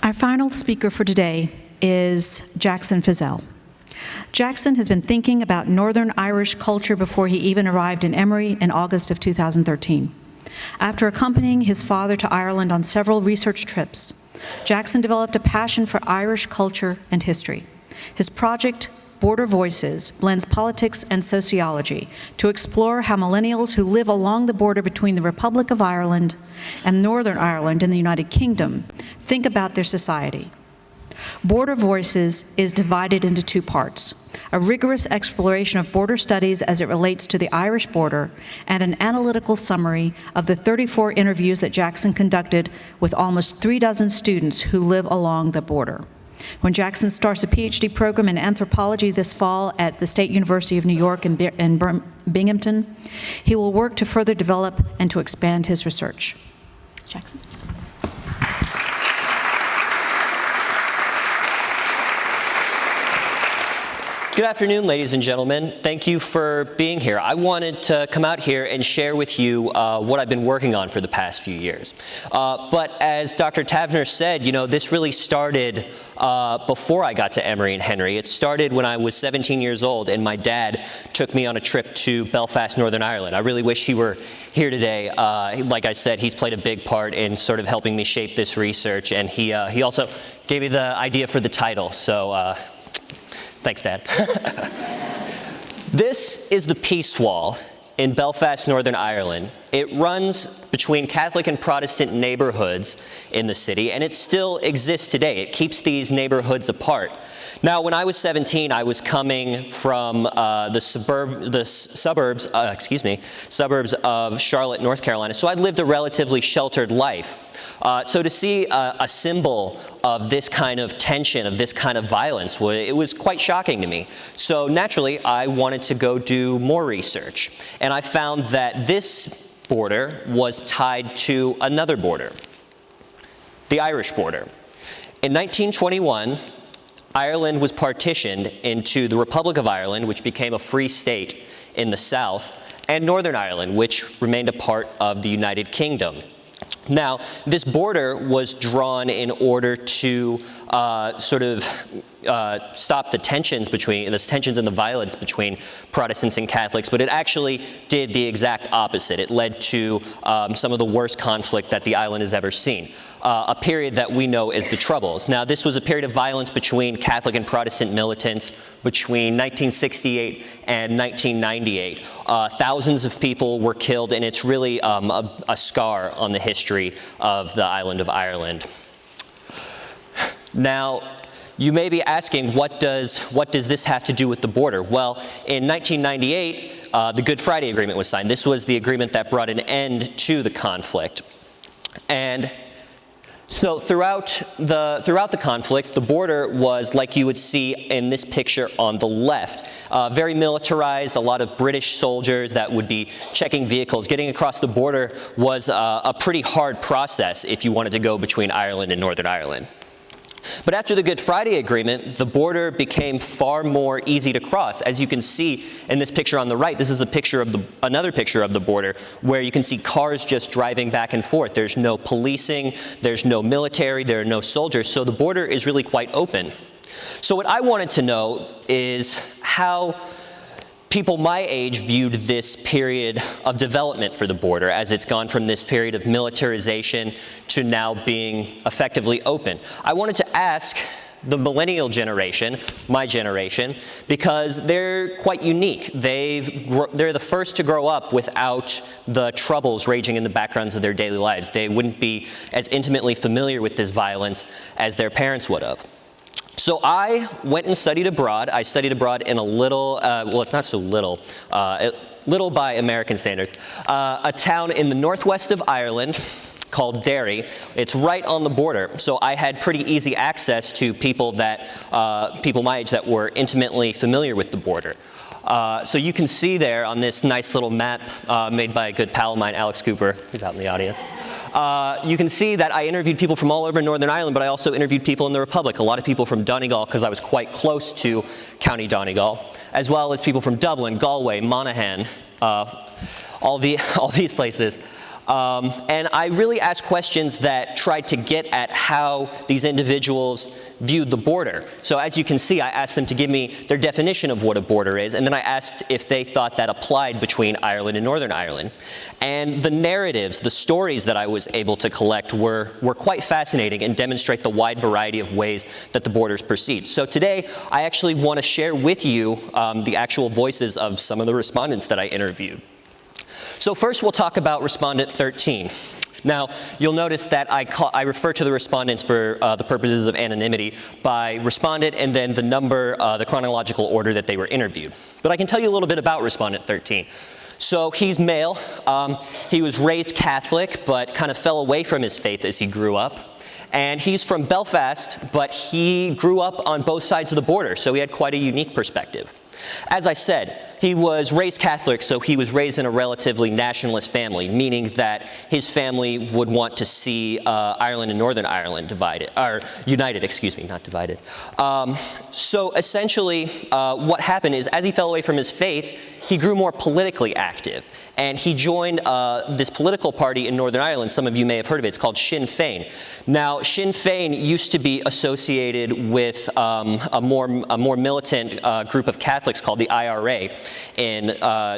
Our final speaker for today is Jackson Feezell. Jackson has been thinking about Northern Irish culture before he even arrived in Emory in August of 2013. After accompanying his father to Ireland on several research trips, Jackson developed a passion for Irish culture and history. His project, Border Voices, blends politics and sociology to explore how millennials who live along the border between the Republic of Ireland and Northern Ireland in the United Kingdom think about their society. Border Voices is divided into two parts: a rigorous exploration of border studies as it relates to the Irish border, and an analytical summary of the 34 interviews that Jackson conducted with almost 36 students who live along the border. When Jackson starts a PhD program in anthropology this fall at the State University of New York in Binghamton, he will work to further develop and to expand his research. Jackson. Good afternoon, ladies and gentlemen. Thank you for being here. I wanted to come out here and share with you what I've been working on for the past few years. But as Dr. Tavener said, you know, this really started before I got to Emory and Henry. It started when I was 17 years old and my dad took me on a trip to Belfast, Northern Ireland. I really wish he were here today. Like I said, he's played a big part in sort of helping me shape this research, and he also gave me the idea for the title. So. Thanks, Dad. This is the Peace Wall in Belfast, Northern Ireland. It runs between Catholic and Protestant neighborhoods in the city, and it still exists today. It keeps these neighborhoods apart. Now, when I was 17, I was coming from the suburbs of Charlotte, North Carolina, so I'd lived a relatively sheltered life. So to see a symbol of this kind of tension, of this kind of violence, it was quite shocking to me. So naturally, I wanted to go do more research. And I found that this border was tied to another border, the Irish border. In 1921, Ireland was partitioned into the Republic of Ireland, which became a free state in the south, and Northern Ireland, which remained a part of the United Kingdom. Now, this border was drawn in order to stop the tensions and the violence between Protestants and Catholics, but it actually did the exact opposite. It led to some of the worst conflict that the island has ever seen. A period that we know as the Troubles. Now, this was a period of violence between Catholic and Protestant militants between 1968 and 1998. Thousands of people were killed, and it's really a scar on the history of the island of Ireland. Now, you may be asking, what does this have to do with the border? Well, in 1998, the Good Friday Agreement was signed. This was the agreement that brought an end to the conflict. And so throughout the conflict, the border was like you would see in this picture on the left. Very militarized, a lot of British soldiers that would be checking vehicles. Getting across the border was a pretty hard process if you wanted to go between Ireland and Northern Ireland. But after the Good Friday Agreement, the border became far more easy to cross. As you can see in this picture on the right, this is a picture of another picture of the border where you can see cars just driving back and forth. There's no policing, there's no military, there are no soldiers, so the border is really quite open. So what I wanted to know is how people my age viewed this period of development for the border as it's gone from this period of militarization to now being effectively open. I wanted to ask the millennial generation, my generation, because they're quite unique. They're the first to grow up without the troubles raging in the backgrounds of their daily lives. They wouldn't be as intimately familiar with this violence as their parents would have. So I went and studied abroad. I studied abroad in a little, well, it's not so little, little by American standards, a town in the northwest of Ireland called Derry. It's right on the border. So I had pretty easy access to people my age that were intimately familiar with the border. So you can see there on this nice little map made by a good pal of mine, Alex Cooper, who's out in the audience. You can see that I interviewed people from all over Northern Ireland, but I also interviewed people in the Republic. A lot of people from Donegal, because I was quite close to County Donegal, as well as people from Dublin, Galway, Monaghan, all these places. And I really asked questions that tried to get at how these individuals viewed the border. So as you can see, I asked them to give me their definition of what a border is, and then I asked if they thought that applied between Ireland and Northern Ireland. And the narratives, the stories that I was able to collect were quite fascinating and demonstrate the wide variety of ways that the borders proceed. So today, I actually want to share with you the actual voices of some of the respondents that I interviewed. So first, we'll talk about respondent 13. Now, you'll notice that I refer to the respondents for the purposes of anonymity by respondent and then the number, the chronological order that they were interviewed. But I can tell you a little bit about respondent 13. So he's male. He was raised Catholic, but kind of fell away from his faith as he grew up. And he's from Belfast, but he grew up on both sides of the border, so he had quite a unique perspective. As I said, he was raised Catholic, so he was raised in a relatively nationalist family, meaning that his family would want to see Ireland and Northern Ireland divided, or united, excuse me, not divided. So essentially, what happened is, as he fell away from his faith, he grew more politically active, and he joined this political party in Northern Ireland. Some of you may have heard of it. It's called Sinn Féin. Now, Sinn Féin used to be associated with a more militant group of Catholics called the IRA in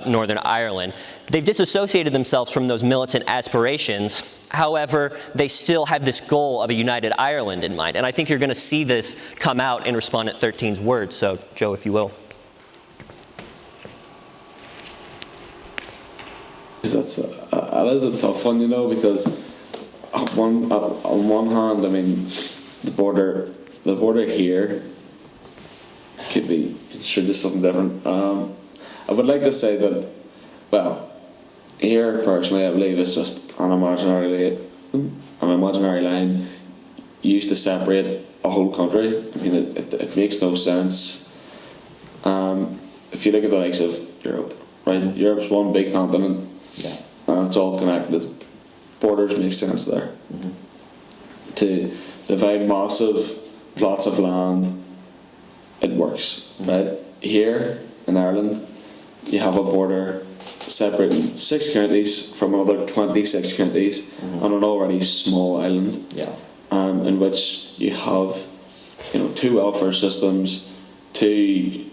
Northern Ireland. They've disassociated themselves from those militant aspirations. However, they still have this goal of a united Ireland in mind, and I think you're going to see this come out in Respondent 13's words. So, Joe, if you will. That is a tough one, you know, because on one hand, I mean, the border here could be construed as something different. I would like to say that, well, here personally, I believe it's just an imaginary line used to separate a whole country. I mean, it makes no sense. If you look at the likes of Europe, right? Europe's one big continent. Yeah. And it's all connected. Borders make sense there. Mm-hmm. To divide massive plots of land, it works. Mm-hmm. Right? Here in Ireland, you have a border separating 6 counties from another 26 counties, mm-hmm. on an already small island. Yeah. In which you have, 2 welfare systems, basically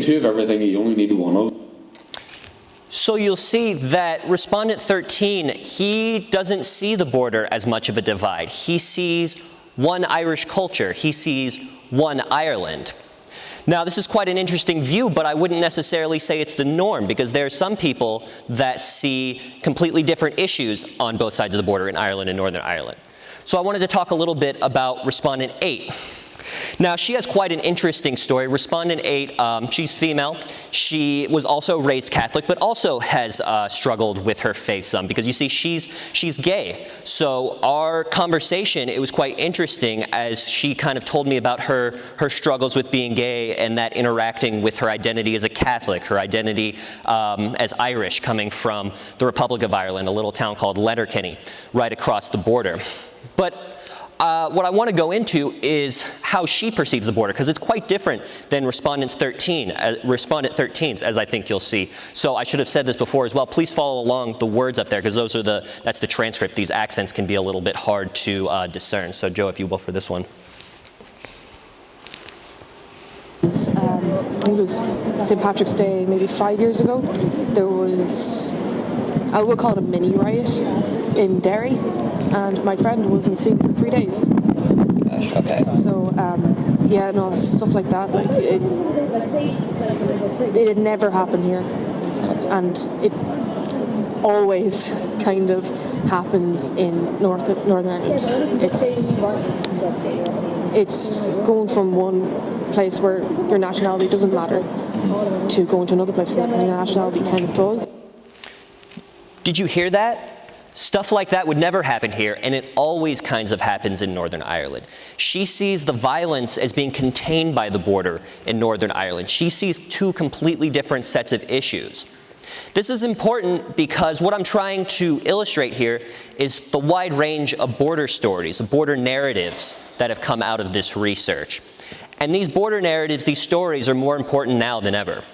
2 of everything. You only need 1 of. So you'll see that Respondent 13, he doesn't see the border as much of a divide. He sees one Irish culture. He sees one Ireland. Now, this is quite an interesting view, but I wouldn't necessarily say it's the norm, because there are some people that see completely different issues on both sides of the border in Ireland and Northern Ireland. So I wanted to talk a little bit about Respondent 8. Now, she has quite an interesting story. Respondent 8, she's female. She was also raised Catholic, but also has struggled with her faith some, because you see, she's gay. So our conversation, it was quite interesting as she kind of told me about her struggles with being gay and that interacting with her identity as a Catholic, her identity as Irish, coming from the Republic of Ireland, a little town called Letterkenny, right across the border. But what I want to go into is how she perceives the border, because it's quite different than Respondent 13's, as I think you'll see. So I should have said this before as well. Please follow along the words up there, because that's the transcript. These accents can be a little bit hard to discern. So Joe, if you will, for this one. I think it was St. Patrick's Day, maybe 5 years ago. There was, I would call it a mini riot in Derry. And my friend wasn't seen for 3 days. Gosh, okay. So, stuff like that. Like it had never happened here, and it always kind of happens in Northern Ireland. It's going from one place where your nationality doesn't matter to going to another place where your nationality kind of does. Did you hear that? Stuff like that would never happen here, and it always kinds of happens in Northern Ireland. She sees the violence as being contained by the border in Northern Ireland. She sees 2 completely different sets of issues. This is important because what I'm trying to illustrate here is the wide range of border stories, border narratives that have come out of this research. And these border narratives, these stories, are more important now than ever.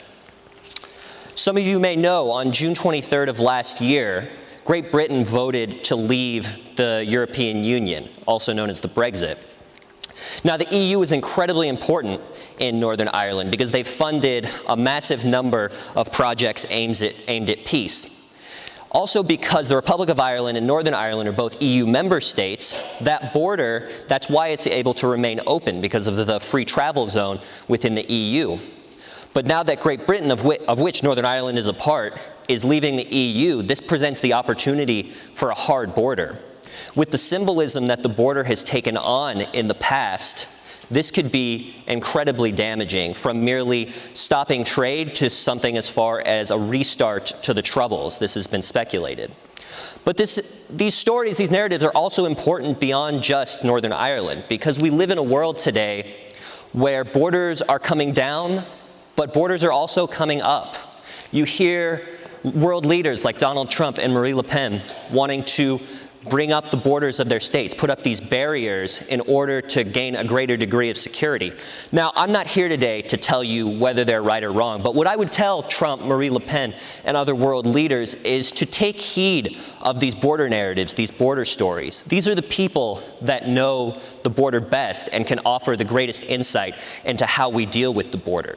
Some of you may know on June 23rd of last year, Great Britain voted to leave the European Union, also known as the Brexit. Now, the EU is incredibly important in Northern Ireland because they've funded a massive number of projects aimed at peace. Also, because the Republic of Ireland and Northern Ireland are both EU member states, that border, that's why it's able to remain open, because of the free travel zone within the EU. But now that Great Britain, of which Northern Ireland is a part, is leaving the EU, this presents the opportunity for a hard border. With the symbolism that the border has taken on in the past, this could be incredibly damaging, from merely stopping trade to something as far as a restart to the Troubles. This has been speculated. But these stories, these narratives are also important beyond just Northern Ireland, because we live in a world today where borders are coming down, but borders are also coming up. You hear world leaders like Donald Trump and Marine Le Pen wanting to bring up the borders of their states, put up these barriers in order to gain a greater degree of security. Now, I'm not here today to tell you whether they're right or wrong, but what I would tell Trump, Marine Le Pen, and other world leaders is to take heed of these border narratives, these border stories. These are the people that know the border best and can offer the greatest insight into how we deal with the border.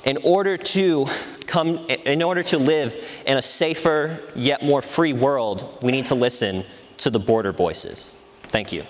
In order to live in a safer yet more free world, we need to listen to the border voices. Thank you.